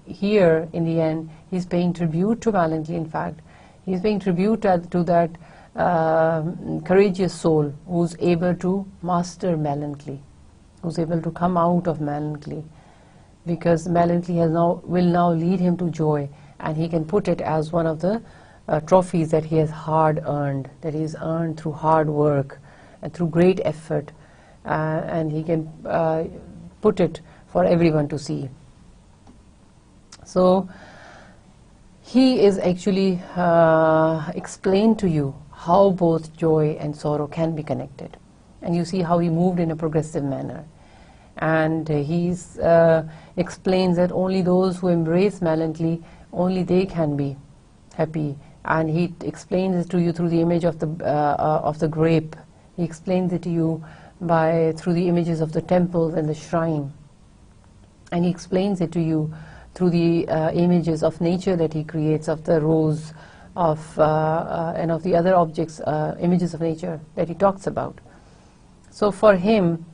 here in the end he's paying tribute to melancholy. In fact, he's paying tribute to that courageous soul who's able to master melancholy, who's able to come out of melancholy, because melancholy will now lead him to joy, and he can put it as one of the trophies that he has hard earned, that he's earned through hard work and through great effort, and he can put it for everyone to see. So he is actually explained to you how both joy and sorrow can be connected, and you see how he moved in a progressive manner. And he explains that only those who embrace melancholy, only they can be happy. And he explains it to you through the image of the grape. He explains it to you through the images of the temples and the shrine. And he explains it to you through the images of nature that he creates, of the rose, and of the other objects, images of nature that he talks about. So for him,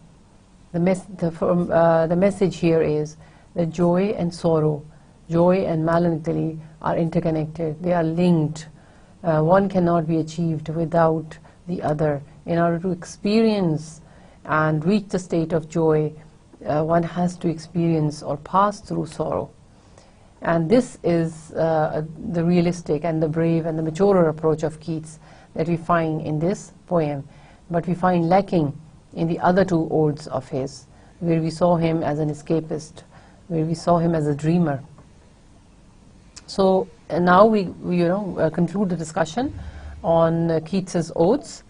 the message here is that joy and sorrow, joy and melancholy are interconnected. They are linked. One cannot be achieved without the other. In order to experience and reach the state of joy, one has to experience or pass through sorrow. And this is the realistic and the brave and the maturer approach of Keats that we find in this poem, but we find lacking in the other two odes of his, where we saw him as an escapist, where we saw him as a dreamer. So now we conclude the discussion on Keats's odes,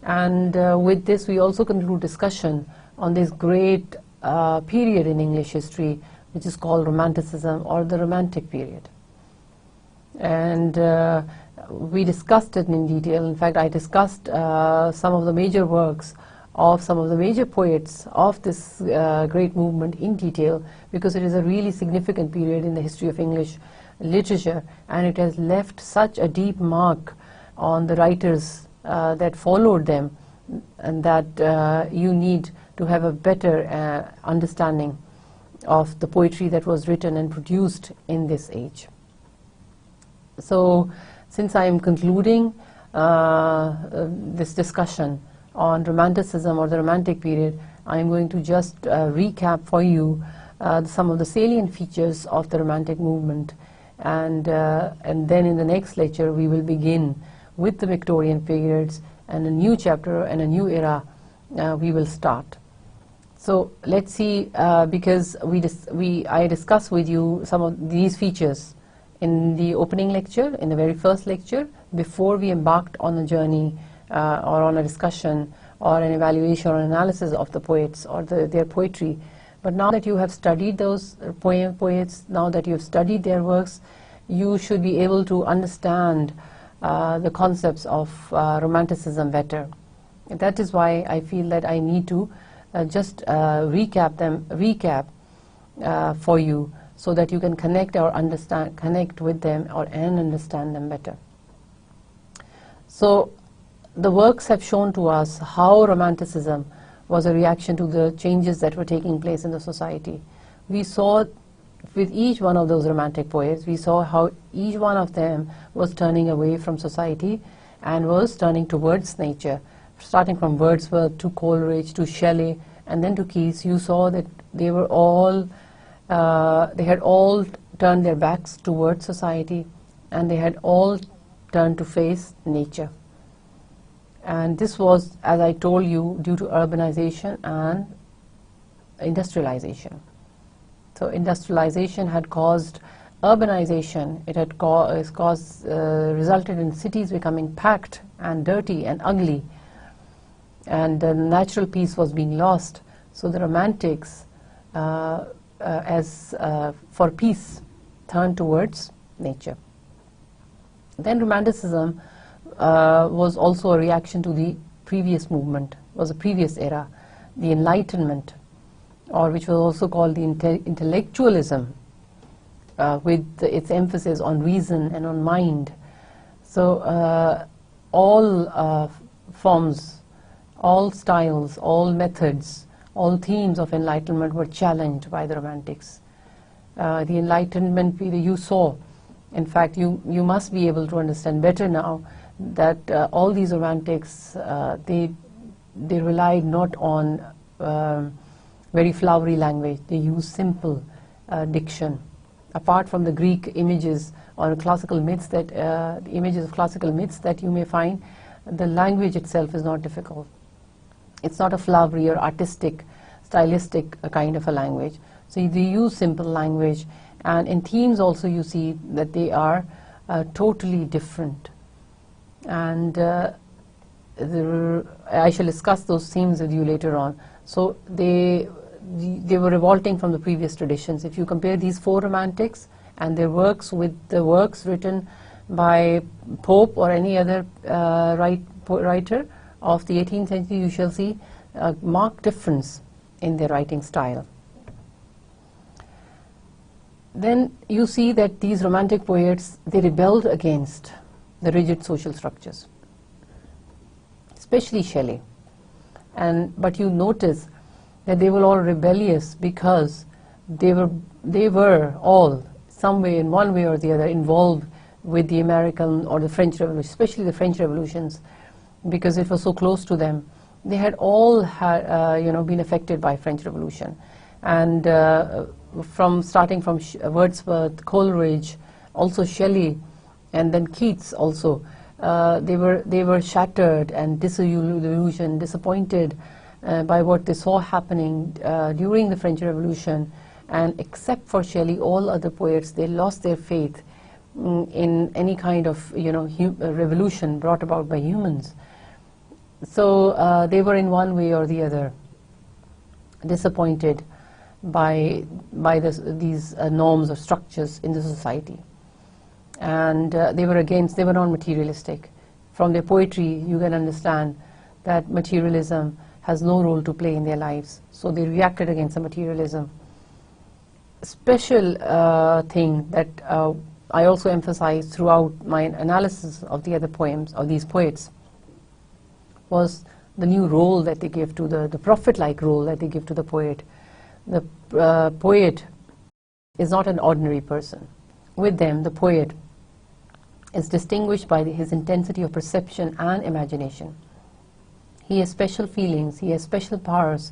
and with this we also conclude discussion on this great period in English history, which is called Romanticism, or the Romantic period. And we discussed it in detail. In fact, I discussed some of the major works of some of the major poets of this great movement in detail, because it is a really significant period in the history of English literature, and it has left such a deep mark on the writers that followed them, and that you need to have a better understanding of the poetry that was written and produced in this age. So, since I am concluding this discussion on Romanticism or the Romantic period, I am going to just recap for you some of the salient features of the Romantic movement, and then in the next lecture we will begin with the Victorian periods, and a new chapter and a new era we will start. So let's see, because I discussed with you some of these features in the opening lecture, in the very first lecture, before we embarked on a journey or on a discussion or an evaluation or analysis of the poets or their poetry. But now that you have studied those poets, now that you have studied their works, you should be able to understand the concepts of Romanticism better. And that is why I feel that I need to just recap for you, so that you can connect with them and understand them better. So the works have shown to us how Romanticism was a reaction to the changes that were taking place in the society. We saw with each one of those Romantic poets, we saw how each one of them was turning away from society and was turning towards nature. Starting from Wordsworth to Coleridge to Shelley and then to Keats, you saw that they had all turned their backs towards society, and they had all turned to face nature. And this was, as I told you, due to urbanization and industrialization. So industrialization had caused urbanization. It had resulted in cities becoming packed and dirty and ugly, and the natural peace was being lost. So the Romantics, for peace, turned towards nature. Then Romanticism was also a reaction to the previous movement, was a previous era, the Enlightenment, or which was also called the intellectualism, with its emphasis on reason and on mind. So all forms, all styles, all methods, all themes of Enlightenment were challenged by the Romantics. The Enlightenment period you saw, in fact, you must be able to understand better now that all these Romantics, they relied not on very flowery language. They used simple diction. Apart from the Greek images or classical myths, that the images of classical myths that you may find, the language itself is not difficult. It's not a flowery or artistic, stylistic kind of a language. So they use simple language, and in themes also you see that they are totally different. And I shall discuss those themes with you later on. So they were revolting from the previous traditions. If you compare these four Romantics and their works with the works written by Pope or any other writer of the 18th century, you shall see a marked difference in their writing style. Then you see that these Romantic poets, they rebelled against the rigid social structures, especially Shelley. But you notice that they were all rebellious because they were all some way, in one way or the other, involved with the American or the French Revolution, especially the French revolutions, because it was so close to them. They had all been affected by French Revolution, and starting from Wordsworth, Coleridge, also Shelley, and then Keats also. They were shattered and disillusioned, disappointed by what they saw happening during the French Revolution, and except for Shelley, all other poets, they lost their faith in any kind of revolution brought about by humans. So they were in one way or the other disappointed by these norms or structures in the society. and they were non-materialistic. From their poetry you can understand that materialism has no role to play in their lives, so they reacted against the materialism. Special thing that I also emphasized throughout my analysis of the other poems of these poets was the new role that they give to the prophet-like role that they give to the poet. The poet is not an ordinary person. With them, the poet is distinguished by his intensity of perception and imagination. He has special feelings, he has special powers,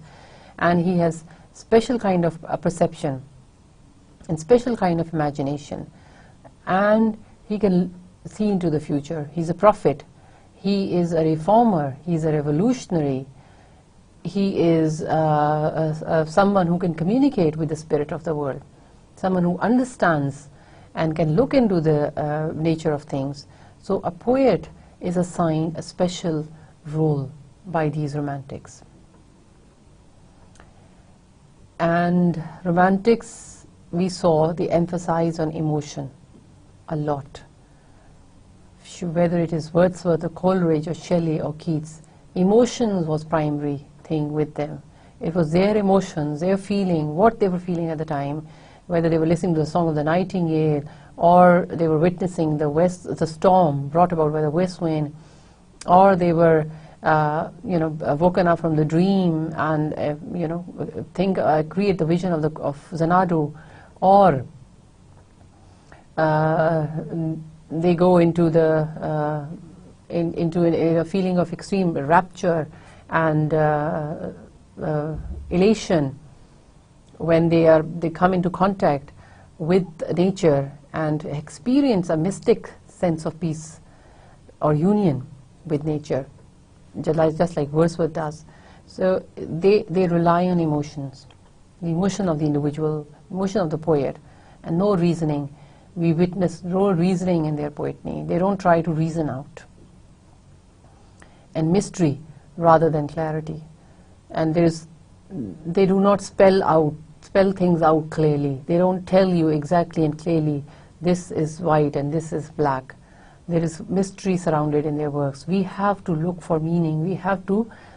and he has special kind of perception and special kind of imagination, and he can see into the future. He's a prophet, he is a reformer, he's a revolutionary, he is someone who can communicate with the spirit of the world, someone who understands and can look into the nature of things. So a poet is assigned a special role by these romantics. And romantics, we saw, they emphasize on emotion a lot. Whether it is Wordsworth or Coleridge or Shelley or Keats, emotions was primary thing with them. It was their emotions, their feeling, what they were feeling at the time, whether they were listening to the song of the nightingale or they were witnessing the storm brought about by the west wind, or they were woken up from the dream and create the vision of Xanadu, or they go into a feeling of extreme rapture and elation when they come into contact with nature and experience a mystic sense of peace or union with nature, just like Wordsworth does. So they rely on emotions, the emotion of the individual, emotion of the poet, and no reasoning. We witness no reasoning in their poetry. They don't try to reason out. And mystery rather than clarity. And they do not spell things out clearly. They don't tell you exactly and clearly this is white and this is black. There is mystery surrounded in their works. We have to look for meaning.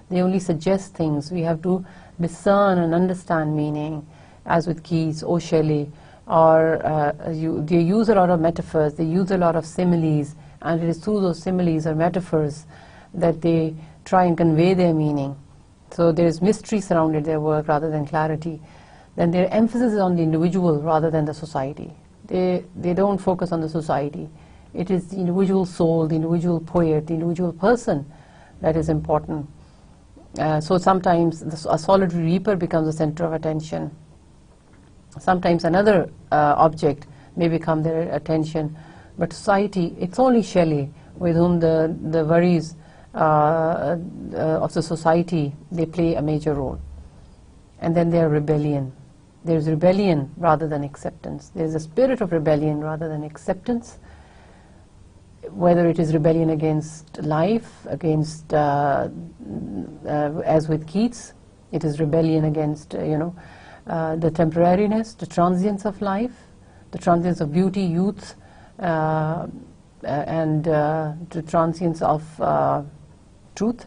They only suggest things. We have to discern and understand meaning, as with Keats or Shelley. Or they use a lot of metaphors, they use a lot of similes, and it is through those similes or metaphors that they try and convey their meaning. So there is mystery surrounded their work rather than clarity. Then their emphasis is on the individual rather than the society. They don't focus on the society. It is the individual soul, the individual poet, the individual person that is important. So sometimes a solitary reaper becomes the center of attention. Sometimes another object may become their attention, but society, it's only Shelley with whom the worries of the society, they play a major role. And then their rebellion. There's rebellion rather than acceptance. There's a spirit of rebellion rather than acceptance, whether it is rebellion against life, against, as with Keats, it is rebellion against, the temporariness, the transience of life, the transience of beauty, youth, and the transience of truth.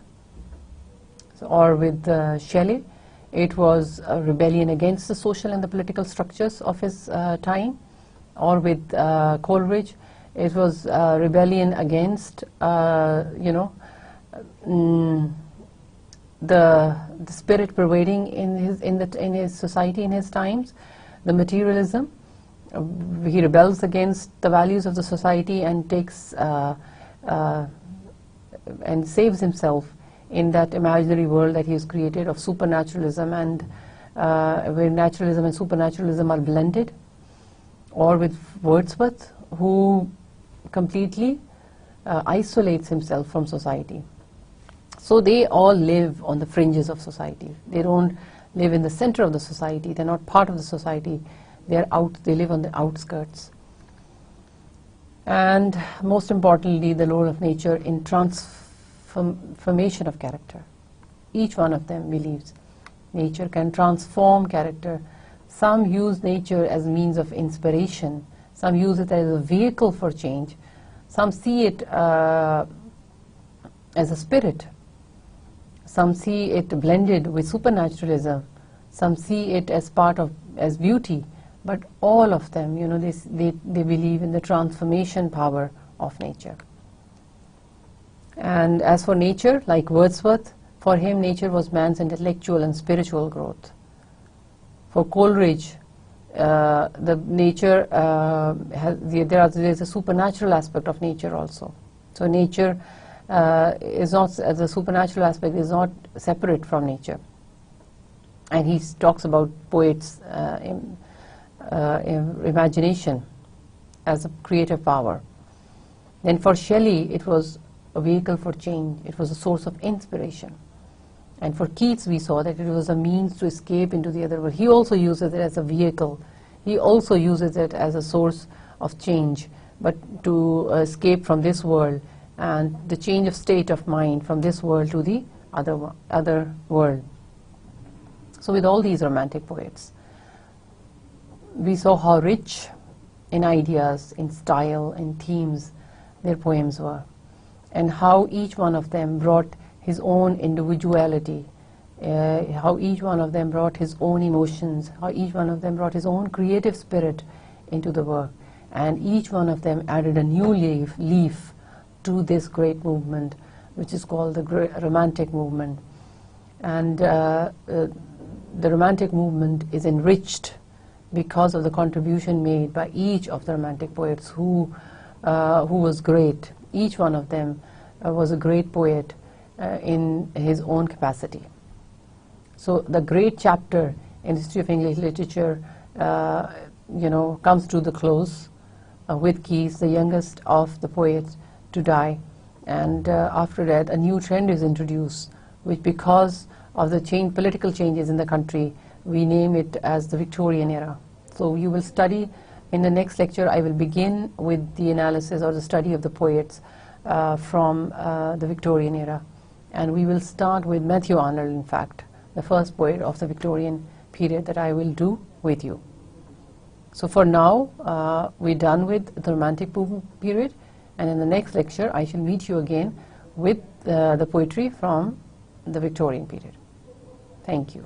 So, or with Shelley, it was a rebellion against the social and the political structures of his time. Or with Coleridge, it was rebellion against, the spirit prevailing in his society in his times, the materialism. He rebels against the values of the society and takes and saves himself in that imaginary world that he has created of supernaturalism, and where naturalism and supernaturalism are blended. Or with Wordsworth, who completely isolates himself from society. So they all live on the fringes of society. They don't live in the center of the society. They're not part of the society. They live on the outskirts. And most importantly, the role of nature in transformation of character. Each one of them believes nature can transform character. Some use nature as means of inspiration some use it as a vehicle for change, some see it as a spirit, some see it blended with supernaturalism, some see it as part of, as beauty, but all of them, you know, they believe in the transformation power of nature. And as for nature, like Wordsworth, for him nature was man's intellectual and spiritual growth. For Coleridge, the nature there's a supernatural aspect of nature also. So nature is not, the supernatural aspect is not separate from nature. And he talks about poets' imagination as a creative power. Then for Shelley, it was a vehicle for change. It was a source of inspiration. And for Keats, we saw that it was a means to escape into the other world. He also uses it as a vehicle. He also uses it as a source of change, but to escape from this world and the change of state of mind from this world to the other world. So with all these romantic poets, we saw how rich in ideas, in style, in themes their poems were, and how each one of them brought his own individuality, how each one of them brought his own emotions, how each one of them brought his own creative spirit into the work, and each one of them added a new leaf to this great movement, which is called the Romantic movement. And the Romantic movement is enriched because of the contribution made by each of the Romantic poets who was great. Each one of them was a great poet in his own capacity. So the great chapter in the history of English literature, comes to the close with Keats, the youngest of the poets to die, and after that a new trend is introduced, which, because of the political changes in the country, we name it as the Victorian era. So you will study in the next lecture. I will begin with the analysis or the study of the poets from the Victorian era. And we will start with Matthew Arnold, in fact, the first poet of the Victorian period that I will do with you. So for now, we're done with the Romantic period, and in the next lecture I shall meet you again with the poetry from the Victorian period. Thank you.